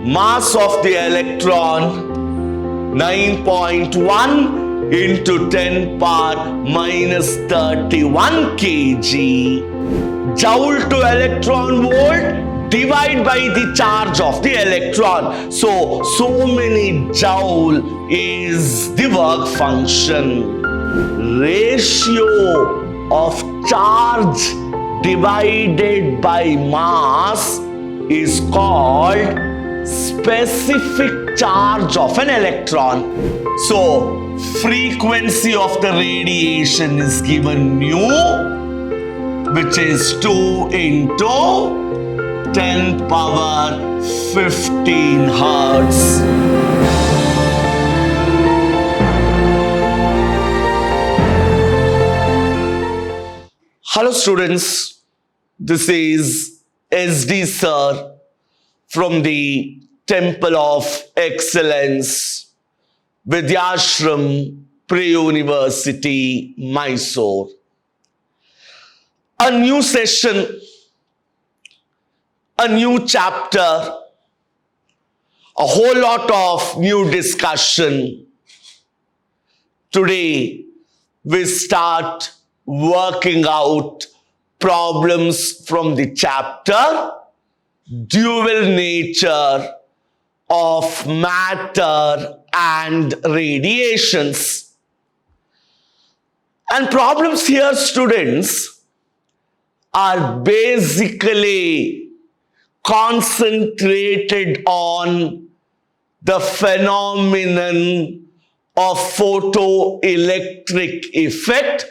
Mass of the electron 9.1 into 10 power minus 31 kg. Joule to electron volt divide by the charge of the electron. So many joule is the work function. Ratio of charge divided by mass is called specific charge of an electron. So frequency of the radiation is given nu, which is 2 into 10 power 15 hertz. Hello students, this is SD Sir from the Temple of Excellence, Vidhyaashram Pre-University, Mysuru. A new session, a new chapter, a whole lot of new discussion. Today, we start working out problems from the chapter Dual Nature of Matter and Radiations. And problems here, students, are basically concentrated on the phenomenon of photoelectric effect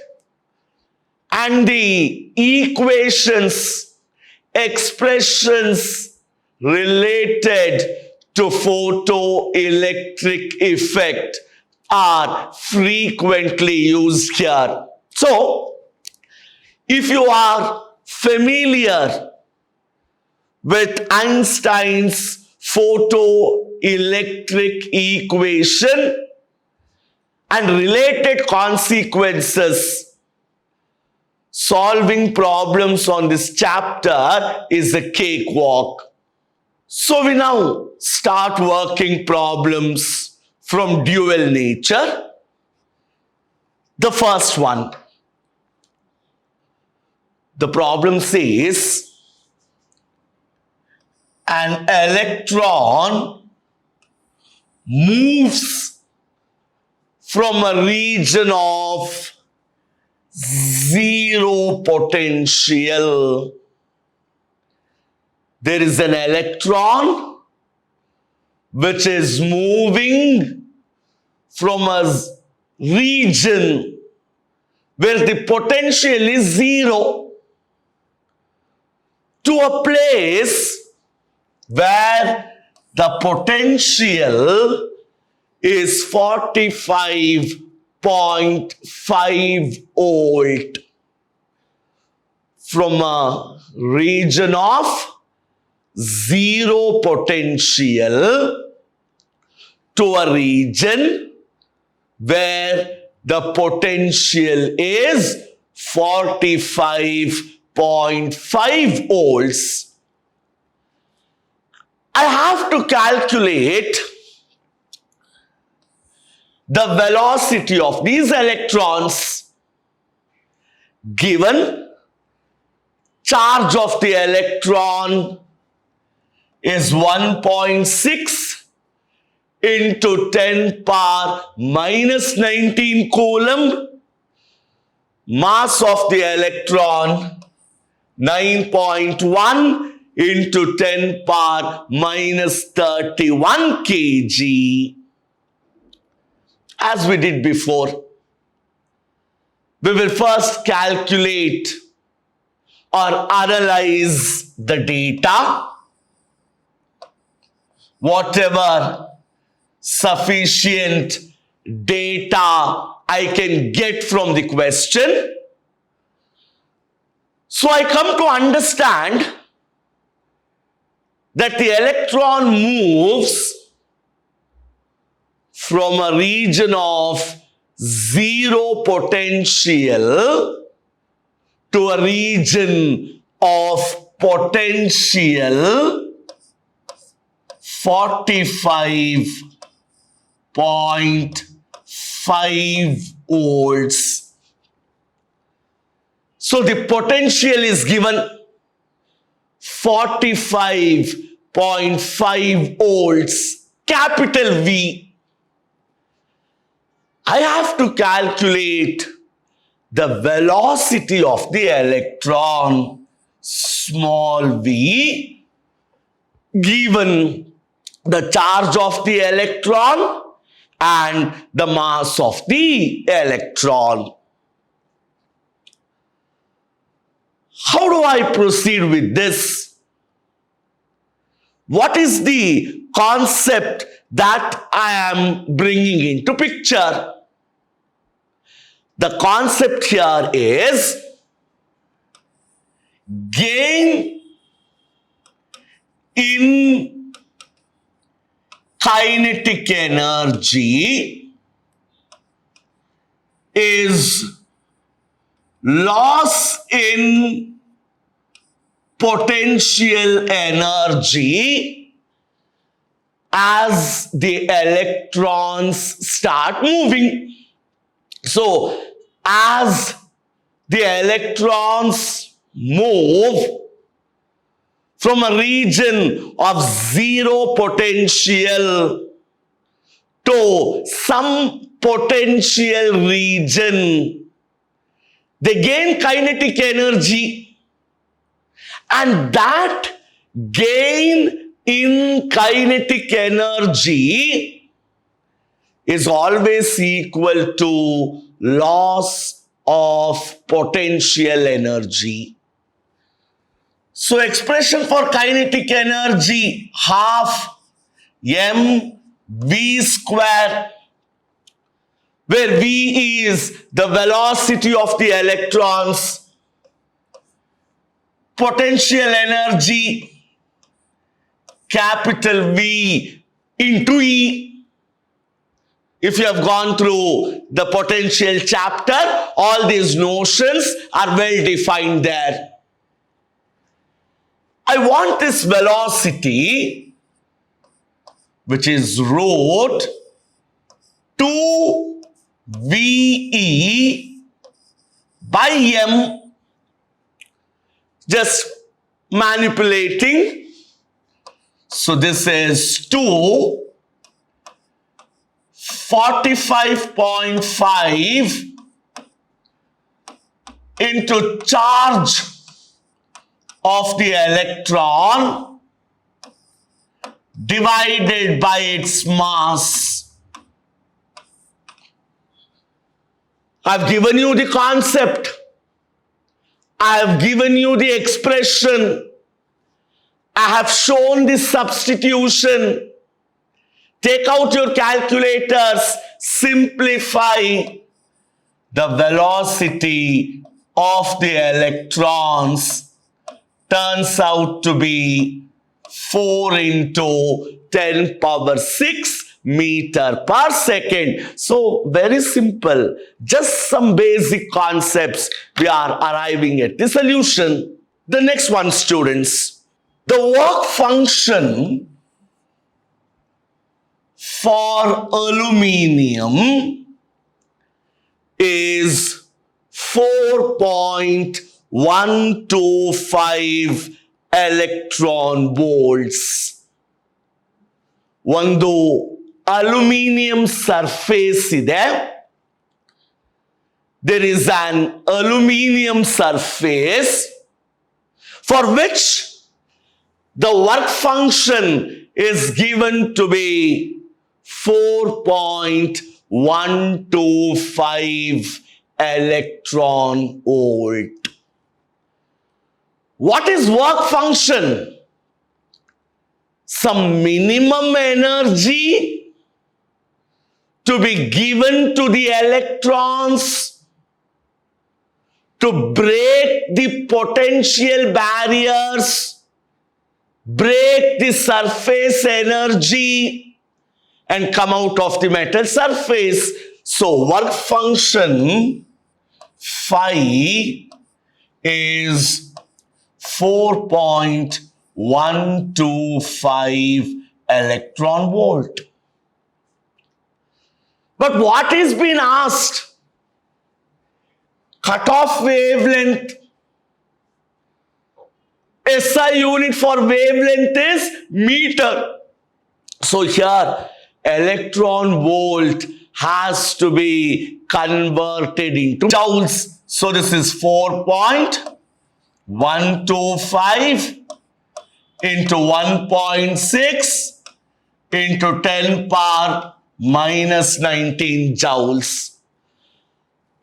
and the equations, expressions related to photoelectric effect are frequently used here. So, if you are familiar with Einstein's photoelectric equation and related consequences, solving problems on this chapter is a cakewalk. So we now start working problems from dual nature. The first one. The problem says an electron moves from a region of zero potential. There is an electron which is moving from a region where the potential is zero to a place where the potential is 45.5 volt. From a region of zero potential to a region where the potential is 45.5 volts. I have to calculate the velocity of these electrons given charge of the electron is 1.6 into 10 power minus 19 coulomb. Mass of the electron 9.1 into 10 power minus 31 kg. As we did before, we will first calculate or analyze the data. Whatever sufficient data I can get from the question. So I come to understand that the electron moves from a region of zero potential to a region of potential 45.5 volts. So the potential is given 45.5 volts, capital V. I have to calculate the velocity of the electron, small v, given the charge of the electron and the mass of the electron. How do I proceed with this? What is the concept that I am bringing into picture? The concept here is gain in kinetic energy is loss in potential energy as the electrons start moving. So, as the electrons move from a region of zero potential to some potential region, they gain kinetic energy, and that gain in kinetic energy is always equal to loss of potential energy. So expression for kinetic energy, half mv square, where v is the velocity of the electrons, potential energy, capital V into E. If you have gone through the potential chapter, all these notions are well defined there. I want this velocity, which is root 2 VE by M, just manipulating. So this is 2 45.5 into charge of the electron divided by its mass. I've given you the concept. I have given you the expression. I have shown the substitution. Take out your calculators, simplify. The velocity of the electrons turns out to be 4 into 10 power 6 meter per second. So very simple, just some basic concepts. We are arriving at the solution. The next one, students, the work function for aluminium is 4.125 electron volts. ಒಂದು aluminium surface ಇದೆ. There is an aluminium surface for which the work function is given to be 4.125 electron volt. What is work function? Some minimum energy to be given to the electrons to break the potential barriers, break the surface energy and come out of the metal surface. So work function phi is 4.125 electron volt. But what is being asked? Cutoff wavelength. SI unit for wavelength is meter. So here electron volt has to be converted into joules. So this is 4.125 into 1.6 into 10 power minus 19 joules.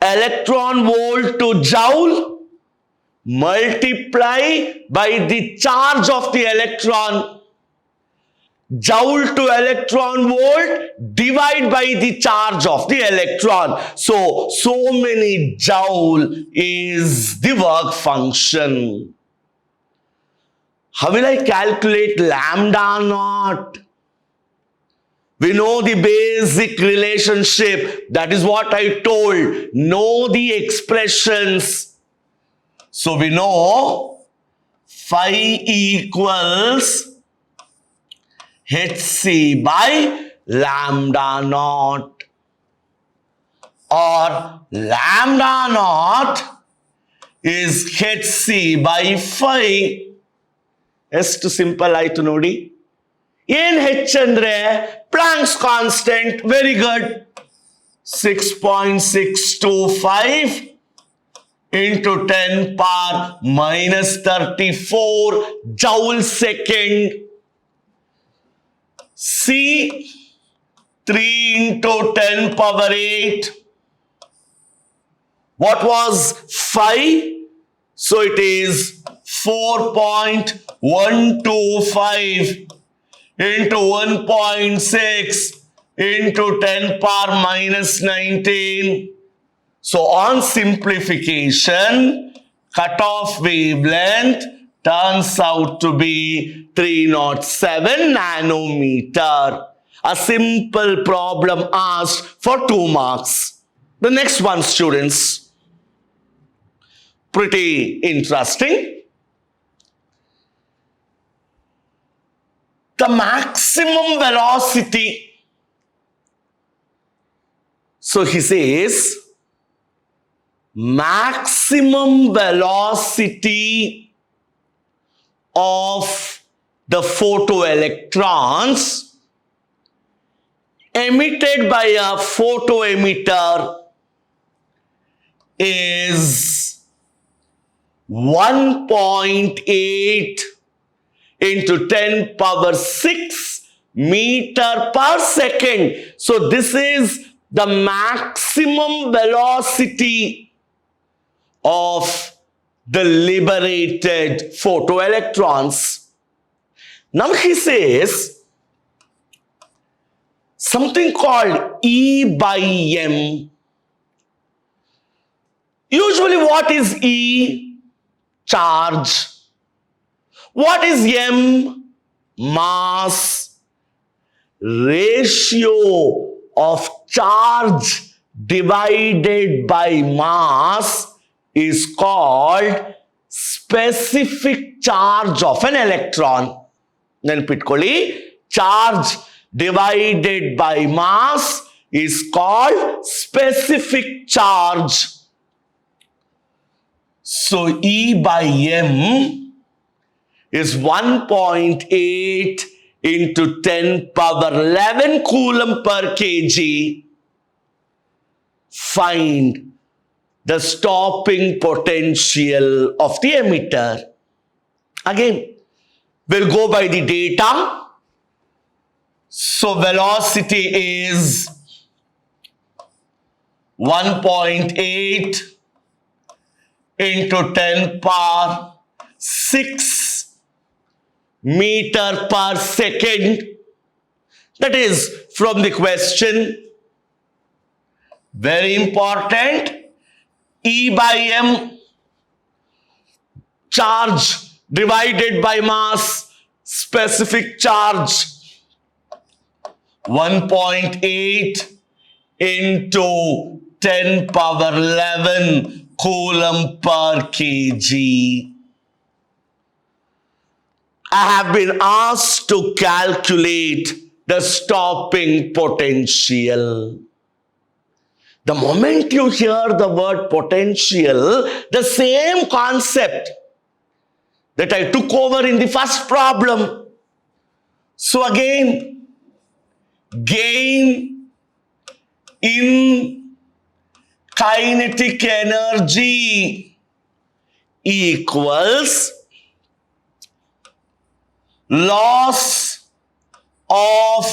Electron volt to joule multiply by the charge of the electron. Joule to electron volt divide by the charge of the electron. So many joule is the work function. How will I calculate lambda naught? We know the basic relationship. That is what I told. Know the expressions. So we know phi equals Hc by lambda naught, or lambda naught is Hc by phi. ಎಷ್ಟು simple ಆಯ್ತು ನೋಡಿ. ಏನ್ ಹೆಚ್ಚಂದ್ರೆ Planck's constant. Very good. 6.625 into 10 power minus 34 joule second. C 3 into 10 power 8. What was phi? So it is 4.125 into 1.6 into 10 power minus 19. So on simplification, cutoff wavelength turns out to be 307 nanometer. A simple problem asked for 2 marks. The next one, students, pretty interesting. The maximum velocity. So he says, maximum velocity of the photoelectrons emitted by a photoemitter is 1.8 into 10 power 6 meter per second. So this is the maximum velocity of the liberated photoelectrons. Now he says something called E by M. Usually what is E? Charge. What is M? Mass. Ratio of charge divided by mass is called specific charge of an electron. Nenpitkolli, charge divided by mass is called specific charge. So E by M is 1.8 into 10 power 11 coulomb per kg. Find the stopping potential of the emitter. Again, we'll go by the data. So velocity is 1.8 into 10 power 6 meter per second. That is from the question. Very important. E by M, charge divided by mass, specific charge. 1.8 into 10 power 11 coulomb per kg. I have been asked to calculate the stopping potential. The moment you hear the word potential, the same concept that I took over in the first problem. So again, gain in kinetic energy equals loss of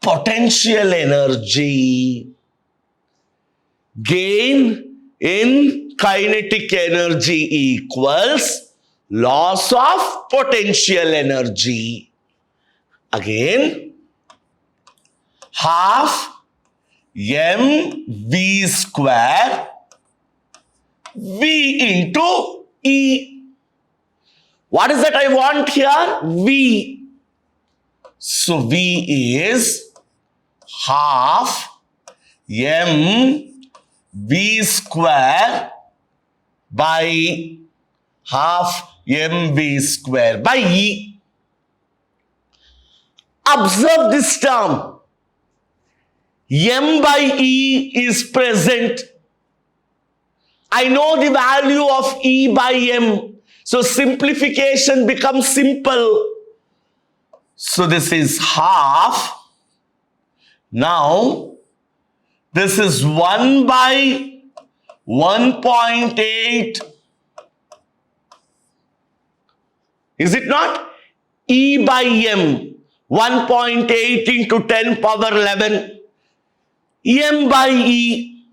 potential energy. Gain in kinetic energy equals loss of potential energy. Again, half mv square v into E. What is that I want here? V. So V is half mv square by half mv square by E. Observe this term. M by E is present. I know the value of E by M. So simplification becomes simple. So this is half. Now, this is 1 by 1.8. Is it not? E by M. 1.8 into 10 power 11. M by E.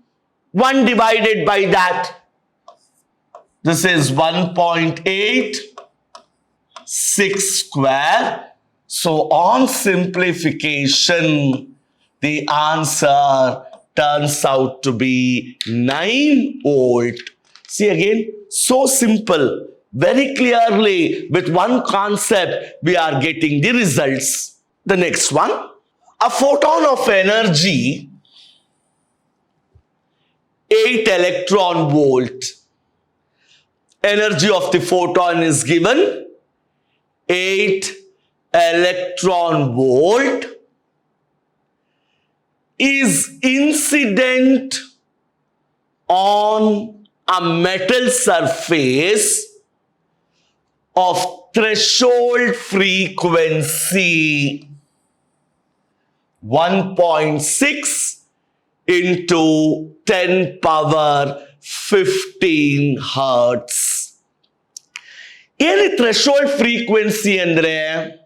1 divided by that. This is 1.8. 6 square. So on simplification, the answer turns out to be 9 volt. See again, so simple. Very clearly, with one concept, we are getting the results. The next one, a photon of energy, 8 electron volt. Energy of the photon is given 8 electron volt is incident on a metal surface of threshold frequency 1.6 into 10 power 15 hertz. Any threshold frequency andre,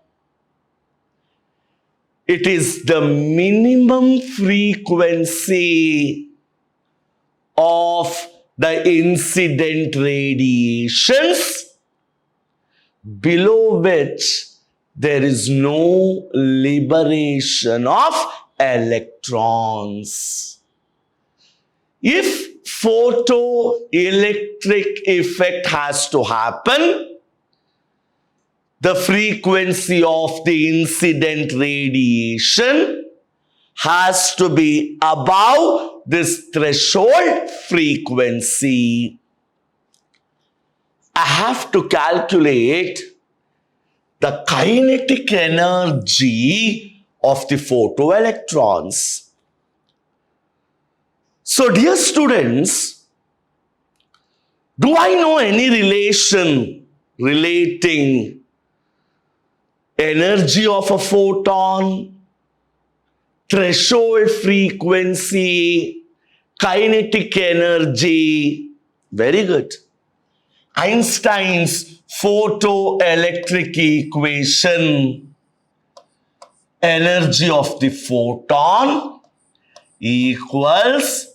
it is the minimum frequency of the incident radiations below which there is no liberation of electrons. If photoelectric effect has to happen, the frequency of the incident radiation has to be above this threshold frequency. I have to calculate the kinetic energy of the photoelectrons. So, dear students, do I know any relation relating energy of a photon, threshold frequency, kinetic energy? Very good. Einstein's photoelectric equation, energy of the photon equals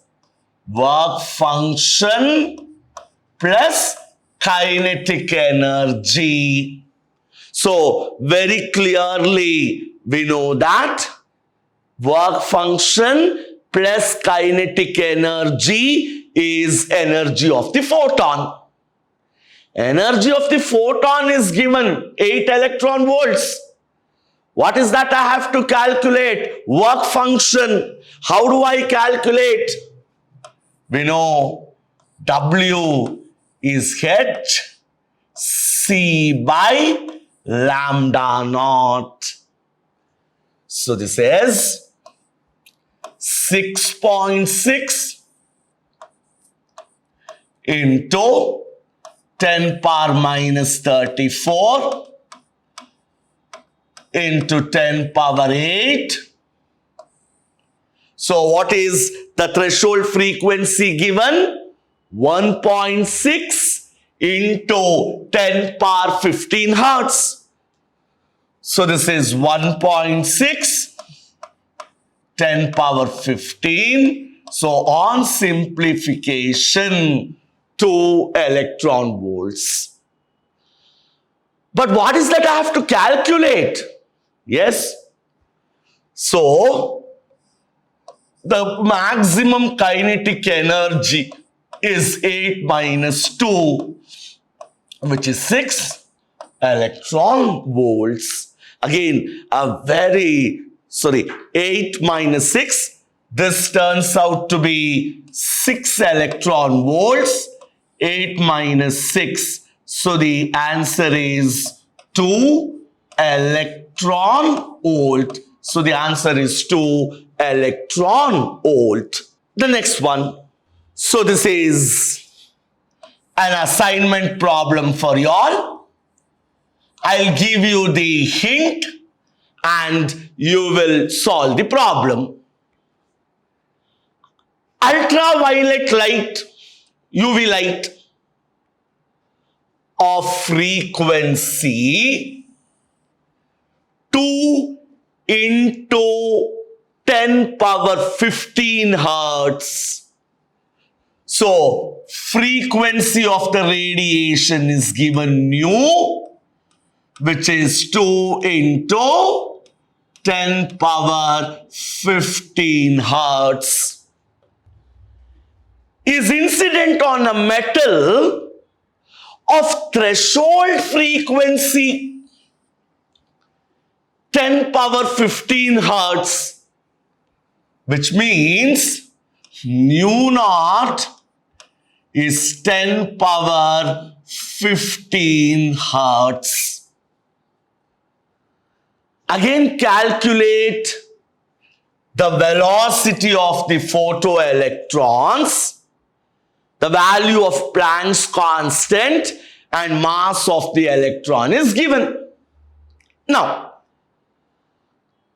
work function plus kinetic energy. So, very clearly we know that work function plus kinetic energy is energy of the photon. Energy of the photon is given 8 electron volts. What is that I have to calculate? Work function. How do I calculate? We know W is H, C C by lambda naught. So this is 6.6 into 10 power minus 34 into 10 power 8. So what is the threshold frequency given? 1.6 into 10 power 15 hertz. So this is 1.6, 10 power 15. So on simplification, 2 electron volts. But what is that I have to calculate? Yes. So the maximum kinetic energy is 8 minus 2, which is 6 electron volts. Again, 8 minus 6. This turns out to be 6 electron volts. 8 minus 6. So the answer is 2 electron volt. So the answer is 2 electron volt. The next one. So this is an assignment problem for you all. I'll give you the hint and you will solve the problem. Ultraviolet light, UV light of frequency 2 into 10 power 15 hertz. So frequency of the radiation is given nu, which is 2 into 10 power 15 hertz, is incident on a metal of threshold frequency 10 power 15 hertz, which means nu naught is 10 power 15 hertz. Again, calculate the velocity of the photoelectrons, the value of Planck's constant, and mass of the electron is given. Now,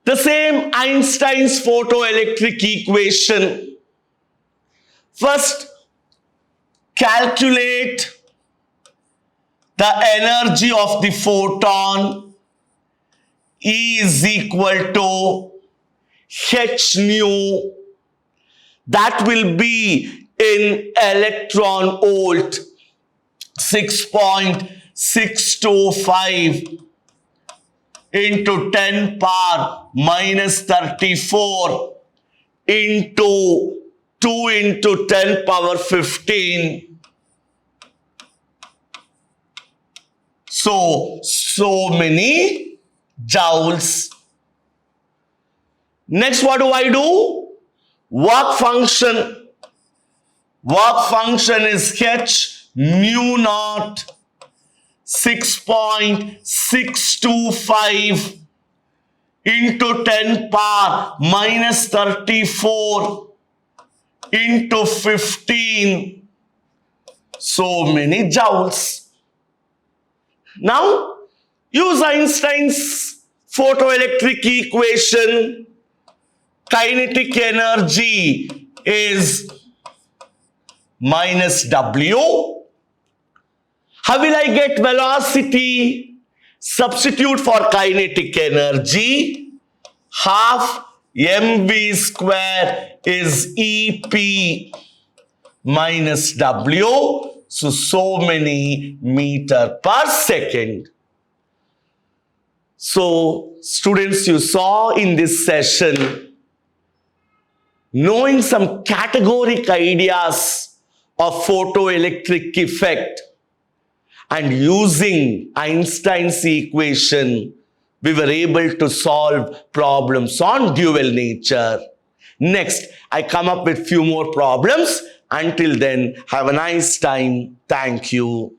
the same Einstein's photoelectric equation. First, calculate the energy of the photon. E is equal to h nu. That will be in electron volt, 6.625 into 10 power minus 34 into 2 into 10 power 15. So many joules. Next, what do? Work function. Work function is h nu naught 6.625 into 10 power minus 34 into 15. So many joules. Now, use Einstein's photoelectric equation. Kinetic energy is minus W. How will I get velocity? Substitute for kinetic energy. Half mv square is EP minus W. So many meter per second. So, students, you saw in this session, knowing some categorical ideas of photoelectric effect and using Einstein's equation, we were able to solve problems on dual nature. Next, I come up with few more problems. Until then, have a nice time. Thank you.